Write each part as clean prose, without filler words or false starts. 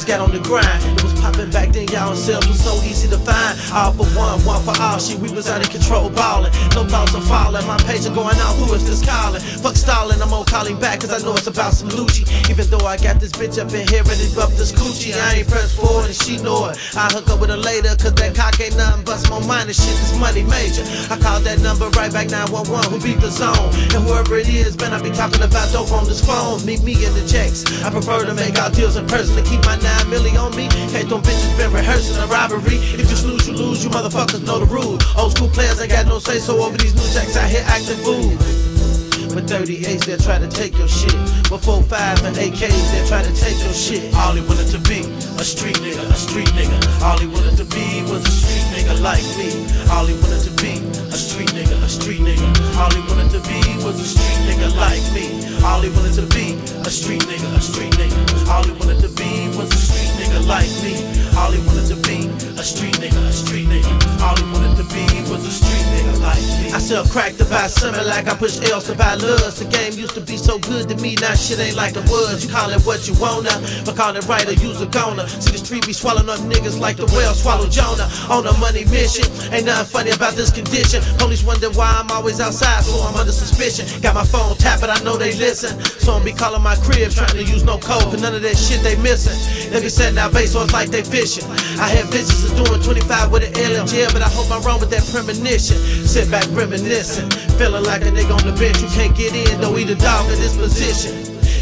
got on the grind. It was popping back then, y'all sales was so easy to find. All for one, one for all. Shit, we was out of control ballin'. No thoughts of falling. My pager going out, who is this calling? Fuck stalling, I'm on calling back cause I know it's about some Lucci. Even though I got this bitch up in here ready to up this coochie, I ain't pressed forward and she know it. I hook up with her later cause that cock ain't nothing but some more minor shit. This money major. I called that number right back 911 who beat the zone. And whoever it is, man, I be talking about dope on this phone. Meet me in the checks. I prefer to make our deals in person to keep my 9 milli on me. Can't them bitches been rehearsing a robbery. If you snooze, you lose. You motherfuckers know the rules. Old school players ain't got no say so over these new jacks out here acting fool. With 38s, they'll try to take your shit. With 4-5 and AKs, they'll try to take your shit. All he wanted to be, a street nigga, a street nigga. All he wanted to be was a street nigga like me. All he wanted to be, a street nigga, a street nigga. All he wanted to be was a street nigga like me. All he wanted to be, a street nigga, a street nigga. All he wanted to be was a street nigga like me. All he wanted to be, a street nigga, a street nigga. All he wanted to be was a street nigga like me. I sell crack to buy summer like I push L's to buy loves. The game used to be so good to me, now shit ain't like it was. You call it what you wanna, but call it right or use a goner. See the street be swallowing up niggas like the whale swallowed Jonah. On a money mission, ain't nothing funny about this condition. Police wonder why I'm always outside, so I'm under suspicion. Got my phone tapped, but I know they listen. So I'm be calling my crib, trying to use no code, but none of that shit they missing. They be setting out base, so it's like they fishing. I had bitches that's doing 25 with an L in jail, but I hope I'm wrong with that premonition. Sit back reminiscing, feeling like a nigga on the bench who can't get in, though he the dog in this position.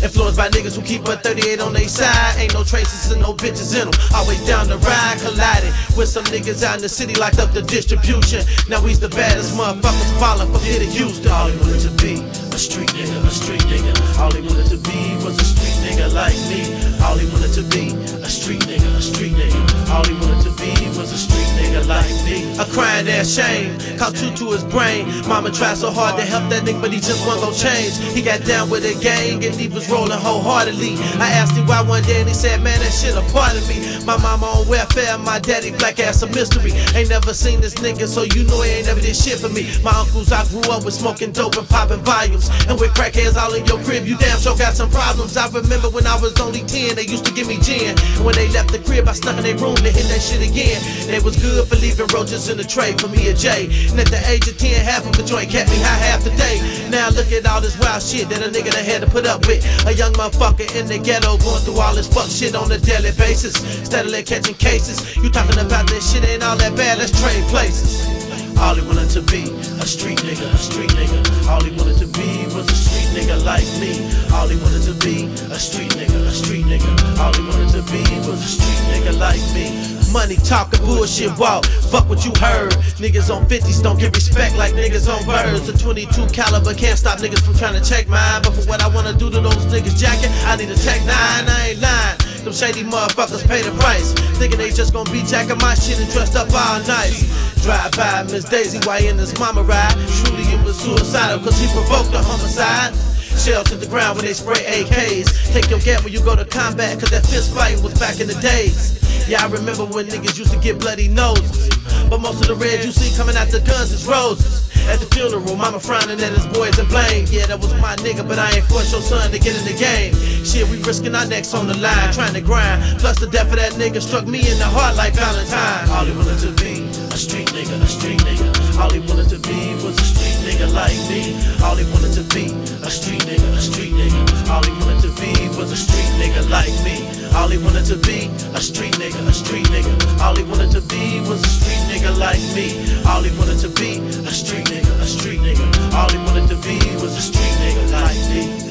Influenced by niggas who keep a 38 on their side. Ain't no traces and no bitches in them. Always down the ride, collided with some niggas out in the city, locked up the distribution. Now he's the baddest motherfuckers falling for Hidden Houston. All he wanted to be, a street nigga, a street nigga. All he wanted to be was a street nigga like me. All he wanted to be, a street nigga, a street nigga. All he wanted to be was a street nigga like me. A crying ass shame, caught two to his brain. Mama tried so hard to help that nigga, but he just wasn't gon' change. He got down with a gang and he was rolling wholeheartedly. I asked him why one day and he said, man, that shit a part of me. My mama on welfare, my daddy black ass a mystery. Ain't never seen this nigga, so you know he ain't never did shit for me. My uncles, I grew up with smoking dope and popping volumes. And with crackheads all in your crib, you damn sure got some problems. I remember when I was only 10, they used to give me gin. And when they left the crib, I snuck in their room to hit that shit again. They was good for leaving roaches in the tray for me and Jay. And at the age of 10, half of the joint kept me high half the day. Now look at all this wild shit that a nigga done had to put up with. A young motherfucker in the ghetto going through all this fuck shit on a daily basis. Steadily catching cases. You talking about that shit ain't all that bad, let's trade places. All he wanted to be, a street nigga, a street nigga. All he wanted to be was a street nigga like me. All he wanted to be, a street nigga, a street nigga. All he wanted to be was a street nigga like me. Money talking, bullshit walk, fuck what you heard. Niggas on 50s don't get respect like niggas on birds. A 22 caliber can't stop niggas from trying to check mine. But for what I wanna do to those niggas jacking, I need a Tech 9, I ain't lying. Them shady motherfuckers pay the price, thinking they just gonna be jacking my shit and dressed up all nice. Drive by Miss Daisy while in his mama ride. Truly it was suicidal cause he provoked a homicide. Shell to the ground when they spray AKs. Take your gap when you go to combat cause that fist fighting was back in the days. Yeah, I remember when niggas used to get bloody noses, but most of the red you see coming out the guns is roses. At the funeral, mama frowning at his boys and blame. Yeah, that was my nigga, but I ain't forced your son to get in the game. Shit, we risking our necks on the line, trying to grind. Plus the death of that nigga struck me in the heart like Valentine. All he wanted to be, a street nigga, a street nigga. All he wanted to be was a street nigga like me. All he wanted to be, a street nigga, a street nigga. All he wanted to be was a street nigga like me. All he wanted to be, a street nigga, a street nigga. All he wanted to be was a street nigga like me. All he wanted to be, a street nigga, a street nigga. All he wanted to be was a street nigga like me.